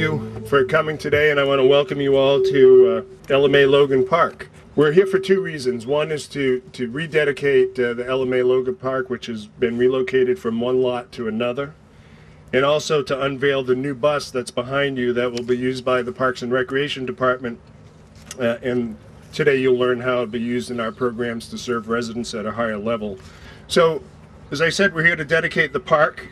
you for coming today, and I want to welcome you all to Ella Mae Logan Park. We're here for two reasons. One is to rededicate the Ella Mae Logan Park, which has been relocated from one lot to another, and also to unveil the new bus that's behind you that will be used by the Parks and Recreation Department. And today you'll learn how it'll be used in our programs to serve residents at a higher level. So, as I said, we're here to dedicate the park,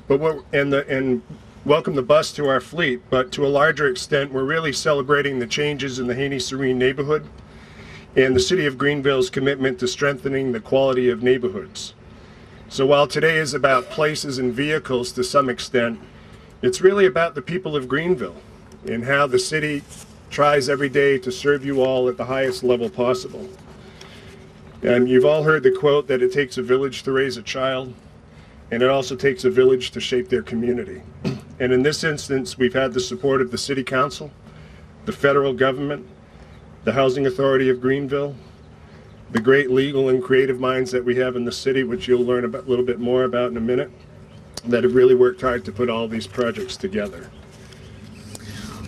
but and welcome the bus to our fleet. But to a larger extent, we're really celebrating the changes in the Haynie-Sirrine neighborhood and the City of Greenville's commitment to strengthening the quality of neighborhoods. So while today is about places and vehicles to some extent, it's really about the people of Greenville and how the city tries every day to serve you all at the highest level possible. And you've all heard the quote that it takes a village to raise a child, and it also takes a village to shape their community. And in this instance, we've had the support of the City Council, the federal government, the Housing Authority of Greenville, the great legal and creative minds that we have in the city, which you'll learn a little bit more about in a minute, that have really worked hard to put all these projects together.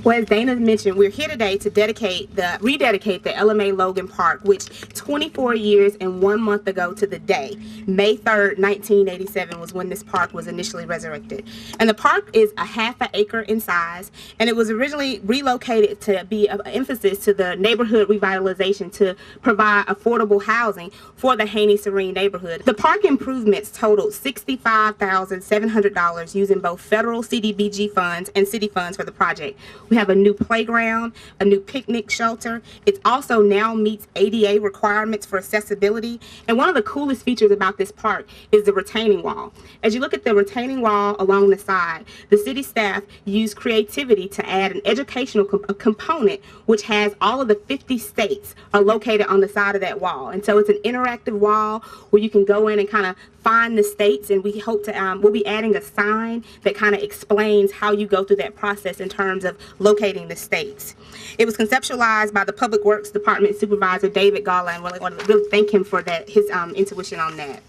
Well, as Dana mentioned, we're here today to rededicate the Ella Mae Logan Park, which 24 years and 1 month ago to the day, May 3rd, 1987, was when this park was initially resurrected. And the park is a ½ an acre in size, and it was originally relocated to be an emphasis to the neighborhood revitalization to provide affordable housing for the Haynie-Sirrine neighborhood. The park improvements totaled $65,700 using both federal CDBG funds and city funds for the project. We have a new playground, a new picnic shelter. It also now meets ADA requirements for accessibility. And one of the coolest features about this park is the retaining wall. As you look at the retaining wall along the side, the city staff used creativity to add an educational component, which has all of the 50 states are located on the side of that wall. And so it's an interactive wall where you can go in and kind of find the states, and we hope to we'll be adding a sign that kind of explains how you go through that process in terms of locating the states. It was conceptualized by the Public Works Department Supervisor David Gala, and I want to really thank him for that, his intuition on that.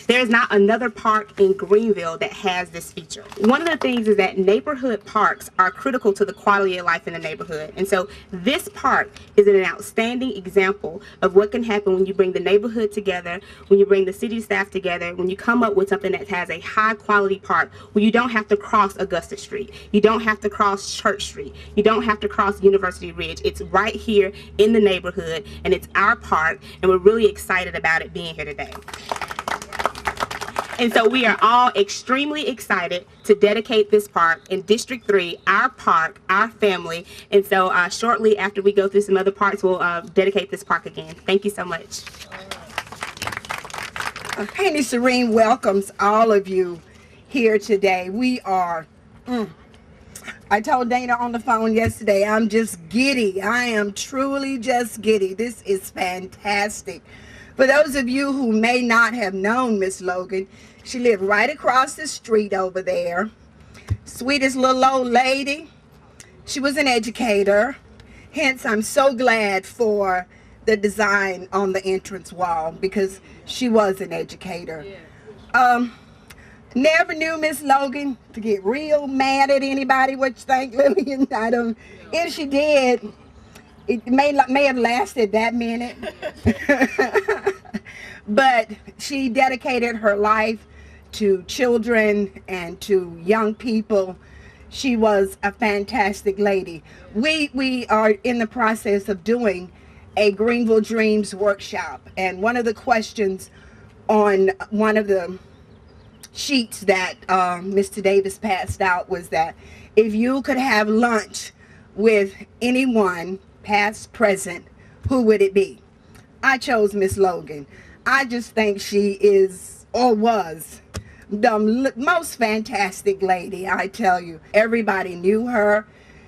There is not another park in Greenville that has this feature. One of the things is that neighborhood parks are critical to the quality of life in the neighborhood. And so this park is an outstanding example of what can happen when you bring the neighborhood together, when you bring the city staff together, when you come up with something that has a high quality park where you don't have to cross Augusta Street, you don't have to cross Church Street, you don't have to cross University Ridge. It's right here in the neighborhood, and it's our park, and we're really excited about it being here today. And so we are all extremely excited to dedicate this park in District 3, our park, our family. And so shortly after we go through some other parks, we'll dedicate this park again. Thank you so much. Haynie-Sirrine welcomes all of you here today. We are, I told Dana on the phone yesterday, I'm just giddy. I am truly just giddy. This is fantastic. For those of you who may not have known Miss Logan, she lived right across the street over there. Sweetest little old lady. She was an educator. Hence, I'm so glad for the design on the entrance wall, because she was an educator. Never knew Miss Logan to get real mad at anybody. What you think, Lillian? I don't. If she did, it may have lasted that minute. But she dedicated her life to children and to young people. She was a fantastic lady. We are in the process of doing a Greenville Dreams workshop, and one of the questions on one of the sheets that Mr. Davis passed out was that if you could have lunch with anyone, past, present, who would it be? I chose Miss Logan. I just think she is, or was, the most fantastic lady, I tell you. Everybody knew her.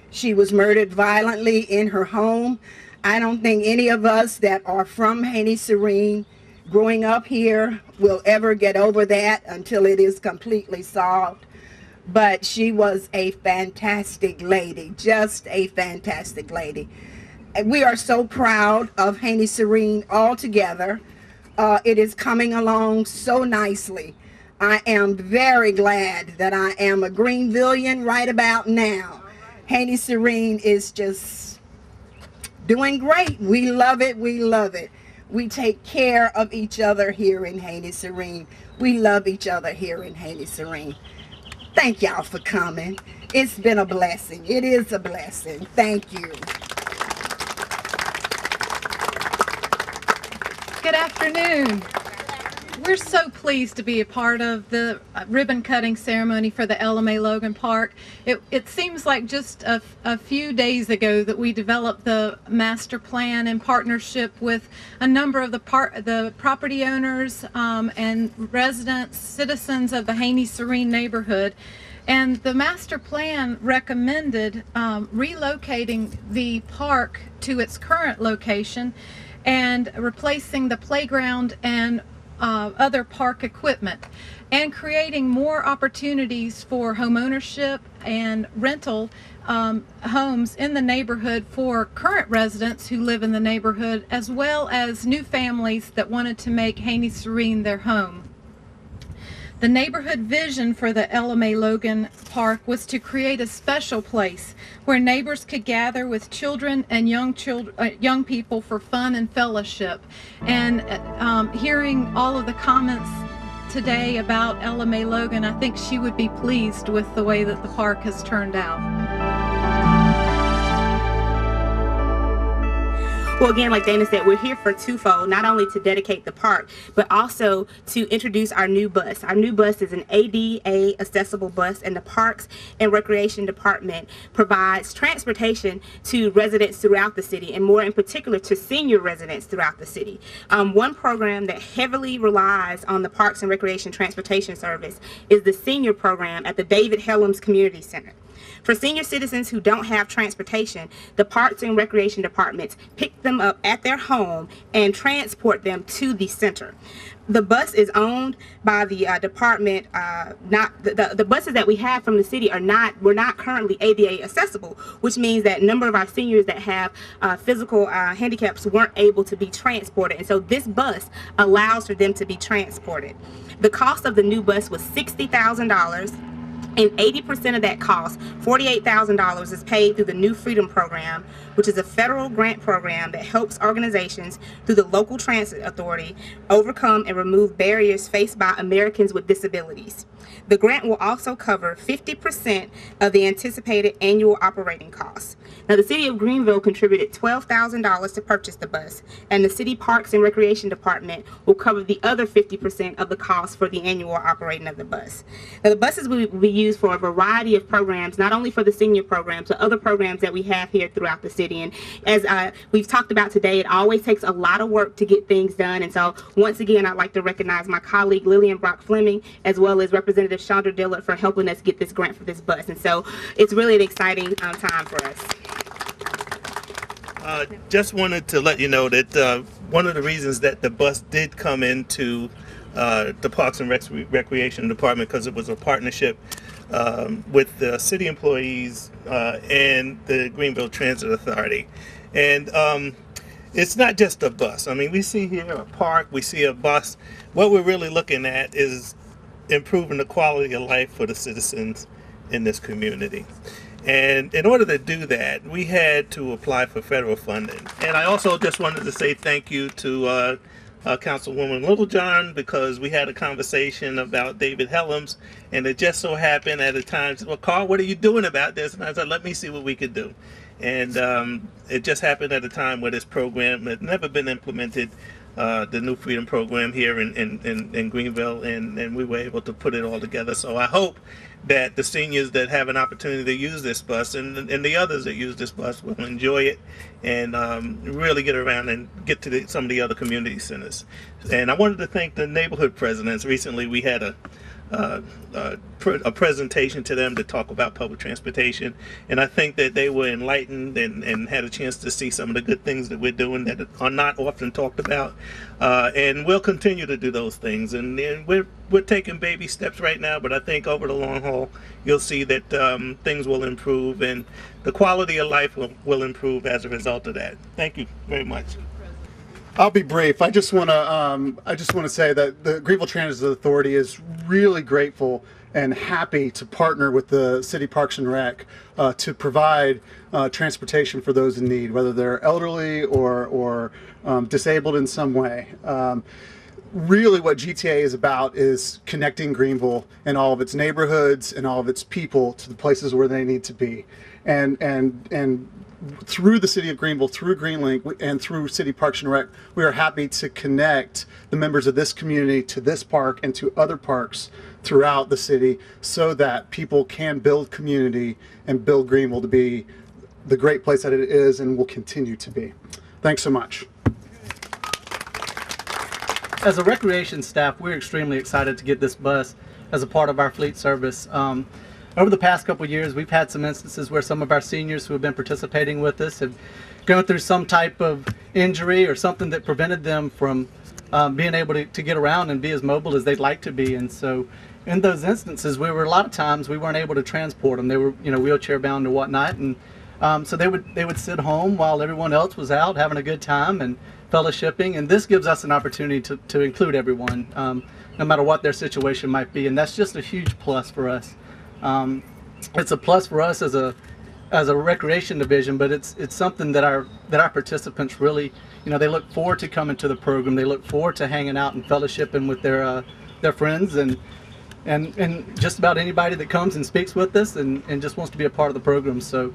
She was murdered violently in her home. I don't think any of us that are from Haynie-Sirrine, growing up here, will ever get over that until it is completely solved. But she was a fantastic lady, just a fantastic lady. And we are so proud of Haynie-Sirrine all together. It is coming along so nicely. I am very glad that I am a Greenvillian right about now. Haynie-Sirrine is just doing great. We love it. We love it. We take care of each other here in Haynie-Sirrine. We love each other here in Haynie-Sirrine. Thank y'all for coming. It's been a blessing. It is a blessing. Thank you. Good afternoon. We're so pleased to be a part of the ribbon cutting ceremony for the Ella Mae Logan Park. It seems like just a few days ago that we developed the master plan in partnership with a number of the property owners and residents, citizens of the Haynie-Sirrine neighborhood. And the master plan recommended relocating the park to its current location and replacing the playground and other park equipment, and creating more opportunities for homeownership and rental homes in the neighborhood for current residents who live in the neighborhood, as well as new families that wanted to make Haynie-Sirrine their home. The neighborhood vision for the Ella Mae Logan Park was to create a special place where neighbors could gather with children and young people for fun and fellowship. And hearing all of the comments today about Ella Mae Logan, I think she would be pleased with the way that the park has turned out. Well, again, like Dana said, we're here for twofold, not only to dedicate the park, but also to introduce our new bus. Our new bus is an ADA accessible bus, and the Parks and Recreation Department provides transportation to residents throughout the city, and more in particular to senior residents throughout the city. One program that heavily relies on the Parks and Recreation Transportation Service is the senior program at the David Helms Community Center. For senior citizens who don't have transportation, the Parks and Recreation Departments pick them up at their home and transport them to the center. The bus is owned by the department. The buses that we have from the city were not currently ADA accessible, which means that a number of our seniors that have physical handicaps weren't able to be transported, and so this bus allows for them to be transported. The cost of the new bus was $60,000. And 80% of that cost, $48,000, is paid through the New Freedom Program, which is a federal grant program that helps organizations through the local transit authority overcome and remove barriers faced by Americans with disabilities. The grant will also cover 50% of the anticipated annual operating costs. Now, the City of Greenville contributed $12,000 to purchase the bus, and the City Parks and Recreation Department will cover the other 50% of the cost for the annual operating of the bus. Now, the buses will be used for a variety of programs, not only for the senior programs, but other programs that we have here throughout the city. And as we've talked about today, it always takes a lot of work to get things done. And so, once again, I'd like to recognize my colleague Lillian Brock Fleming, as well as Representative Chandra Dillard, for helping us get this grant for this bus. And so, it's really an exciting time for us. Just wanted to let you know that one of the reasons that the bus did come into the Parks and Recreation Department, because it was a partnership with the city employees and the Greenville Transit Authority. And it's not just a bus. I mean, we see here a park, we see a bus. What we're really looking at is improving the quality of life for the citizens in this community. And in order to do that, we had to apply for federal funding. And I also just wanted to say thank you to Councilwoman Littlejohn, because we had a conversation about David Helms, and it just so happened at a time, well, Carl, what are you doing about this? And I said, let me see what we could do. And it just happened at a time where this program had never been implemented, the New Freedom Program here in Greenville, and we were able to put it all together. So I hope that the seniors that have an opportunity to use this bus and the others that use this bus will enjoy it and really get around and get to some of the other community centers. And I wanted to thank the neighborhood presidents. Recently we had a presentation to them to talk about public transportation, and I think that they were enlightened and had a chance to see some of the good things that we're doing that are not often talked about, and we'll continue to do those things. And we're taking baby steps right now, but I think over the long haul you'll see that things will improve and the quality of life will improve as a result of that. Thank you very much. I'll be brief. I just want to say that the Greenville Transit Authority is really grateful and happy to partner with the City Parks and Rec to provide transportation for those in need, whether they're elderly or disabled in some way. Really what GTA is about is connecting Greenville and all of its neighborhoods and all of its people to the places where they need to be. And through the City of Greenville, through GreenLink, and through City Parks and Rec, we are happy to connect the members of this community to this park and to other parks throughout the city so that people can build community and build Greenville to be the great place that it is and will continue to be. Thanks so much. As a recreation staff, we're extremely excited to get this bus as a part of our fleet service. Over the past couple of years, we've had some instances where some of our seniors who have been participating with us have gone through some type of injury or something that prevented them from being able to get around and be as mobile as they'd like to be. And so in those instances, a lot of times we weren't able to transport them. They were, wheelchair bound or whatnot. And so they would sit home while everyone else was out having a good time and fellowshipping. And this gives us an opportunity to include everyone, no matter what their situation might be. And that's just a huge plus for us. It's a plus for us as a recreation division, but it's something that our participants really, they look forward to coming to the program. They look forward to hanging out and fellowshipping with their friends and just about anybody that comes and speaks with us and just wants to be a part of the program. So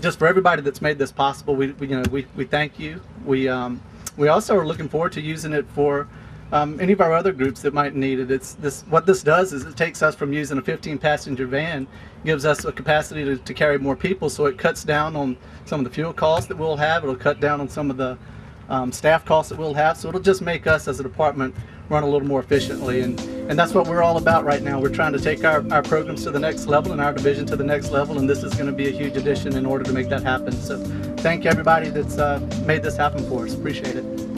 just for everybody that's made this possible, we thank you. We also are looking forward to using it for any of our other groups that might need it. What this does is it takes us from using a 15-passenger van, gives us a capacity to carry more people, so it cuts down on some of the fuel costs that we'll have. It'll cut down on some of the staff costs that we'll have, so it'll just make us as a department run a little more efficiently, and that's what we're all about right now. We're trying to take our programs to the next level and our division to the next level, and this is going to be a huge addition in order to make that happen. So thank you everybody that's made this happen for us. Appreciate it.